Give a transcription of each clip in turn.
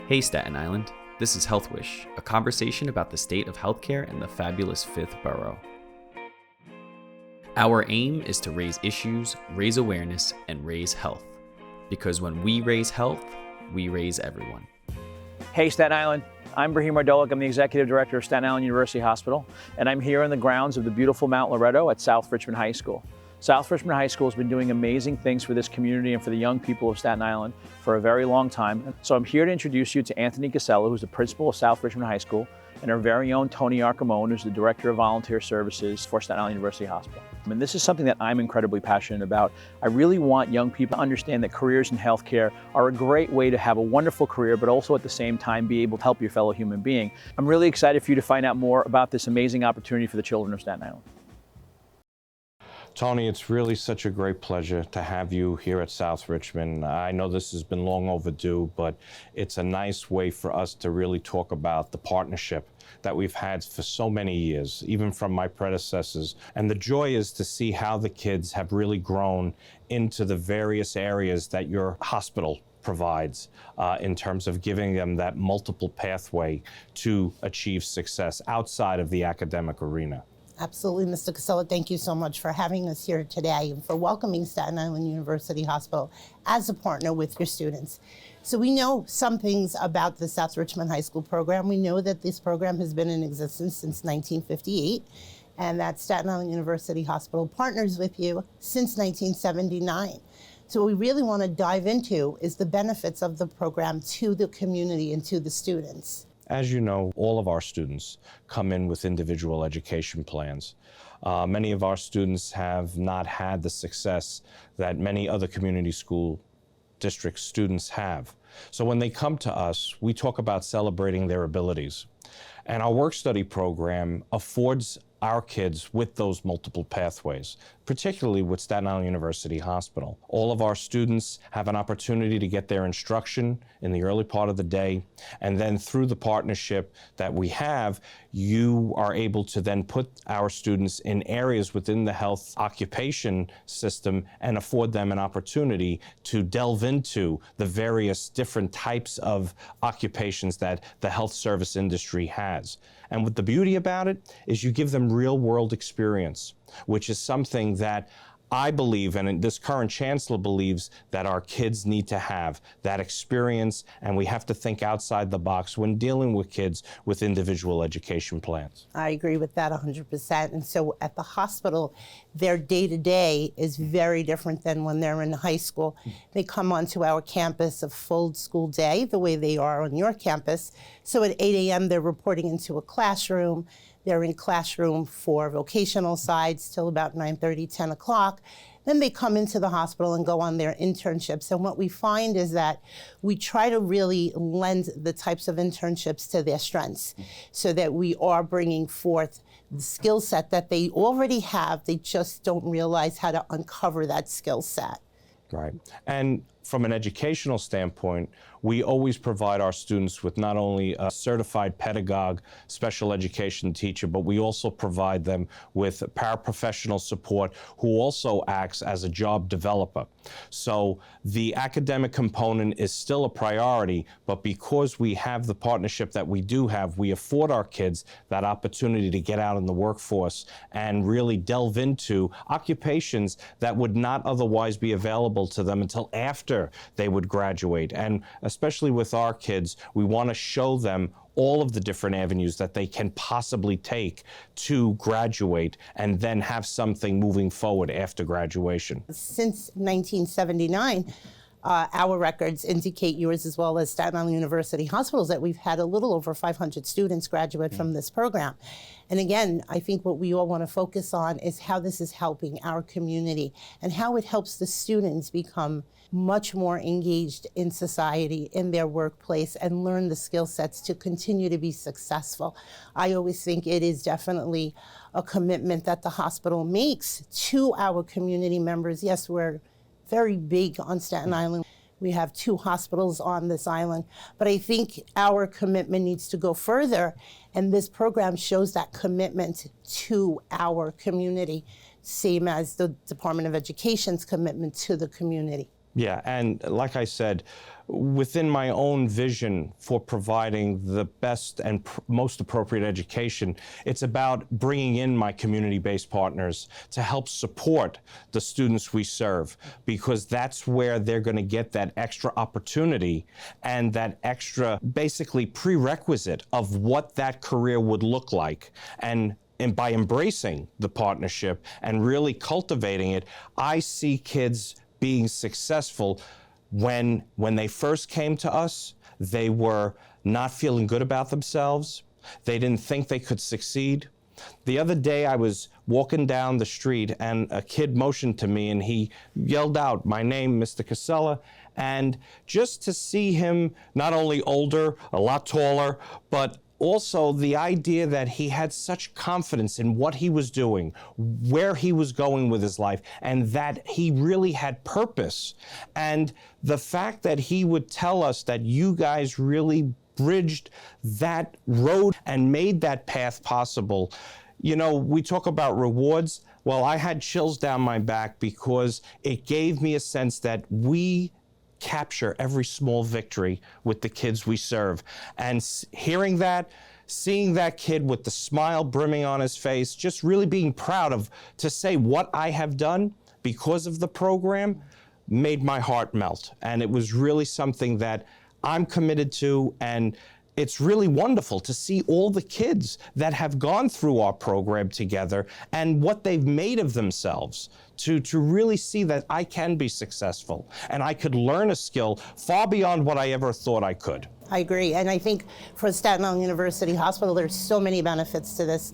Hey Staten Island, this is HealthWish, a conversation about the state of healthcare in the fabulous 5th borough. Our aim is to raise issues, raise awareness, and raise health. Because when we raise health, we raise everyone. Hey Staten Island, I'm Brahim Mardolik. I'm the Executive Director of Staten Island University Hospital, and I'm here on the grounds of the beautiful Mount Loretto at South Richmond High School. South Richmond High School has been doing amazing things for this community and for the young people of Staten Island for a very long time. So I'm here to introduce you to Anthony Casella, who's the principal of South Richmond High School, and our very own Tony Arcamone, who's the Director of Volunteer Services for Staten Island University Hospital. And this is something that I'm incredibly passionate about. I really want young people to understand that careers in healthcare are a great way to have a wonderful career, but also at the same time be able to help your fellow human being. I'm really excited for you to find out more about this amazing opportunity for the children of Staten Island. Tony, it's really such a great pleasure to have you here at South Richmond. I know this has been long overdue, but it's a nice way for us to really talk about the partnership that we've had for so many years, even from my predecessors. And the joy is to see how the kids have really grown into the various areas that your hospital provides in terms of giving them that multiple pathway to achieve success outside of the academic arena. Absolutely, Mr. Casella. Thank you so much for having us here today and for welcoming Staten Island University Hospital as a partner with your students. So we know some things about the South Richmond High School program. We know that this program has been in existence since 1958 and that Staten Island University Hospital partners with you since 1979. So what we really want to dive into is the benefits of the program to the community and to the students. As you know, all of our students come in with individual education plans. Many of our students have not had the success that many other community school district students have. So when they come to us, we talk about celebrating their abilities. And our work-study program affords our kids with those multiple pathways, particularly with Staten Island University Hospital. All of our students have an opportunity to get their instruction in the early part of the day, and then through the partnership that we have, you are able to then put our students in areas within the health occupation system and afford them an opportunity to delve into the various different types of occupations that the health service industry has. And what the beauty about it is you give them real-world experience, which is something that I believe, and this current chancellor believes, that our kids need to have that experience, and we have to think outside the box when dealing with kids with individual education plans. I agree with that 100%. And so at the hospital, their day-to-day is very different than when they're in high school. They come onto our campus a full school day, the way they are on your campus. So at 8 a.m., they're reporting into a classroom. They're in classroom for vocational sides till about 9:30, 10 o'clock. Then they come into the hospital and go on their internships. And what we find is that we try to really lend the types of internships to their strengths so that we are bringing forth the skill set that they already have. They just don't realize how to uncover that skill set. Right. And from an educational standpoint, we always provide our students with not only a certified pedagogue, special education teacher, but we also provide them with paraprofessional support who also acts as a job developer. So the academic component is still a priority, but because we have the partnership that we do have, we afford our kids that opportunity to get out in the workforce and really delve into occupations that would not otherwise be available to them until after they would graduate. And especially with our kids, we want to show them all of the different avenues that they can possibly take to graduate and then have something moving forward after graduation. Since 1979, our records indicate, yours as well as Staten Island University Hospitals, that we've had a little over 500 students graduate from this program. And again, I think what we all want to focus on is how this is helping our community and how it helps the students become much more engaged in society, in their workplace, and learn the skill sets to continue to be successful. I always think it is definitely a commitment that the hospital makes to our community members. Yes, we're very big on Staten Island. We have 2 hospitals on this island, but I think our commitment needs to go further, and this program shows that commitment to our community, same as the Department of Education's commitment to the community. Yeah, and like I said, within my own vision for providing the best and most appropriate education, it's about bringing in my community-based partners to help support the students we serve, because that's where they're going to get that extra opportunity and that extra, basically, prerequisite of what that career would look like. And by embracing the partnership and really cultivating it, I see kids being successful. When they first came to us, they were not feeling good about themselves. They didn't think they could succeed. The other day I was walking down the street and a kid motioned to me and he yelled out my name, Mr. Casella, and just to see him not only older, a lot taller, but also the idea that he had such confidence in what he was doing, where he was going with his life, and that he really had purpose. And the fact that he would tell us that you guys really bridged that road and made that path possible. You know, we talk about rewards. Well, I had chills down my back because it gave me a sense that we capture every small victory with the kids we serve. And hearing that, seeing that kid with the smile brimming on his face, just really being proud to say what I have done because of the program, made my heart melt. And it was really something that I'm committed to, and it's really wonderful to see all the kids that have gone through our program together and what they've made of themselves, to really see that I can be successful and I could learn a skill far beyond what I ever thought I could. I agree, and I think for Staten Island University Hospital, there's so many benefits to this.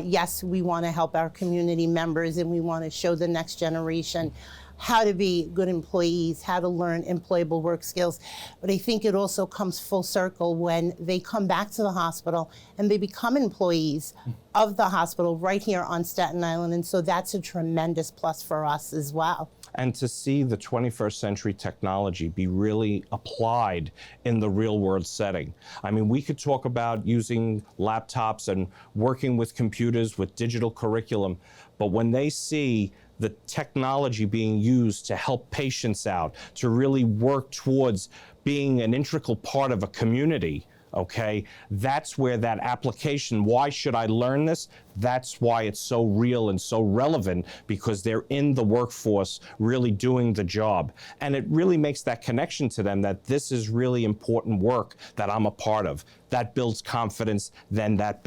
Yes, we want to help our community members and we want to show the next generation how to be good employees, how to learn employable work skills. But I think it also comes full circle when they come back to the hospital and they become employees of the hospital right here on Staten Island. And so that's a tremendous plus for us as well. And to see the 21st century technology be really applied in the real world setting. I mean, we could talk about using laptops and working with computers with digital curriculum, but when they see the technology being used to help patients out, to really work towards being an integral part of a community, okay, that's where that application, why should I learn this? That's why it's so real and so relevant, because they're in the workforce really doing the job. And it really makes that connection to them that this is really important work that I'm a part of. That builds confidence, then that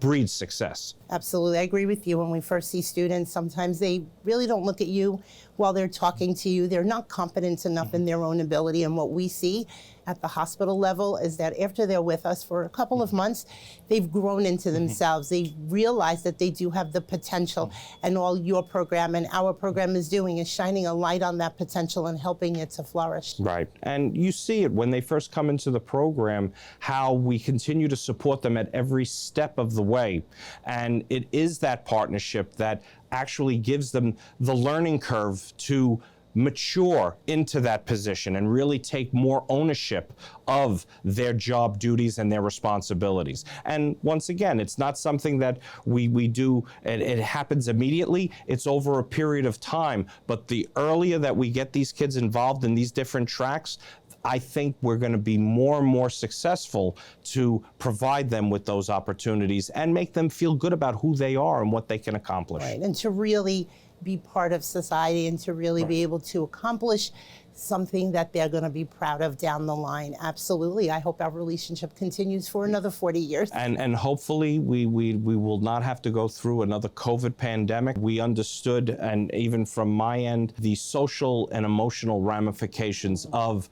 breeds success. Absolutely, I agree with you. When we first see students, sometimes they really don't look at you while they're talking to you. They're not competent enough in their own ability. And what we see at the hospital level is that after they're with us for a couple of months, they've grown into themselves. They realize that they do have the potential, and all your program and our program is doing is shining a light on that potential and helping it to flourish. Right, and you see it when they first come into the program, how we continue to support them at every step of the way. And it is that partnership that actually gives them the learning curve to mature into that position and really take more ownership of their job duties and their responsibilities. And once again, it's not something that we do, it happens immediately, it's over a period of time. But the earlier that we get these kids involved in these different tracks, I think we're going to be more and more successful to provide them with those opportunities and make them feel good about who they are and what they can accomplish. Right, and to really be part of society and to really be able to accomplish something that they're going to be proud of down the line. Absolutely. I hope our relationship continues for another 40 years. And hopefully we will not have to go through another COVID pandemic. We understood, and even from my end, the social and emotional ramifications of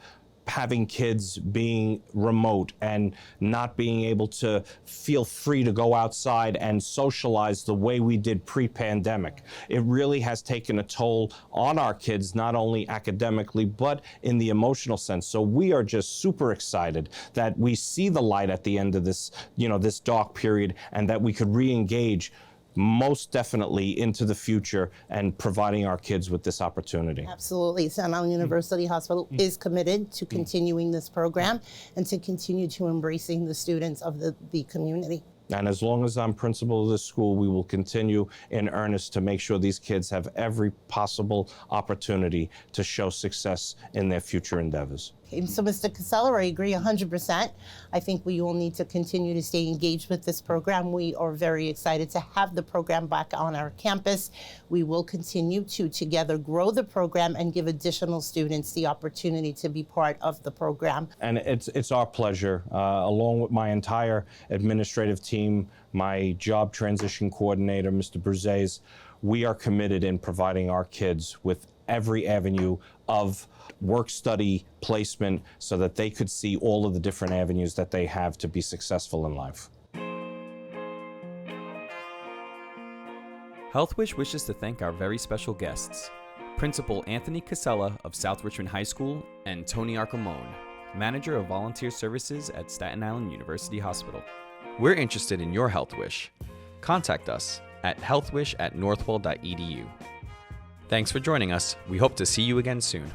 having kids being remote and not being able to feel free to go outside and socialize the way we did pre-pandemic. It really has taken a toll on our kids, not only academically, but in the emotional sense. So we are just super excited that we see the light at the end of this, this dark period, and that we could re-engage most definitely into the future and providing our kids with this opportunity. Absolutely. Staten Island University Hospital is committed to continuing this program and to continue to embracing the students of the community. And as long as I'm principal of this school, we will continue in earnest to make sure these kids have every possible opportunity to show success in their future endeavors. So, Mr. Casella, I agree 100%. I think we all need to continue to stay engaged with this program. We are very excited to have the program back on our campus. We will continue to together grow the program and give additional students the opportunity to be part of the program. And it's our pleasure, along with my entire administrative team, my job transition coordinator, Mr. Bruzes, we are committed in providing our kids with every avenue of work, study, placement, so that they could see all of the different avenues that they have to be successful in life. HealthWish wishes to thank our very special guests, Principal Anthony Casella of South Richmond High School and Tony Arcamone, Manager of Volunteer Services at Staten Island University Hospital. We're interested in your health wish. Contact us at healthwish@northwell.edu. Thanks for joining us. We hope to see you again soon.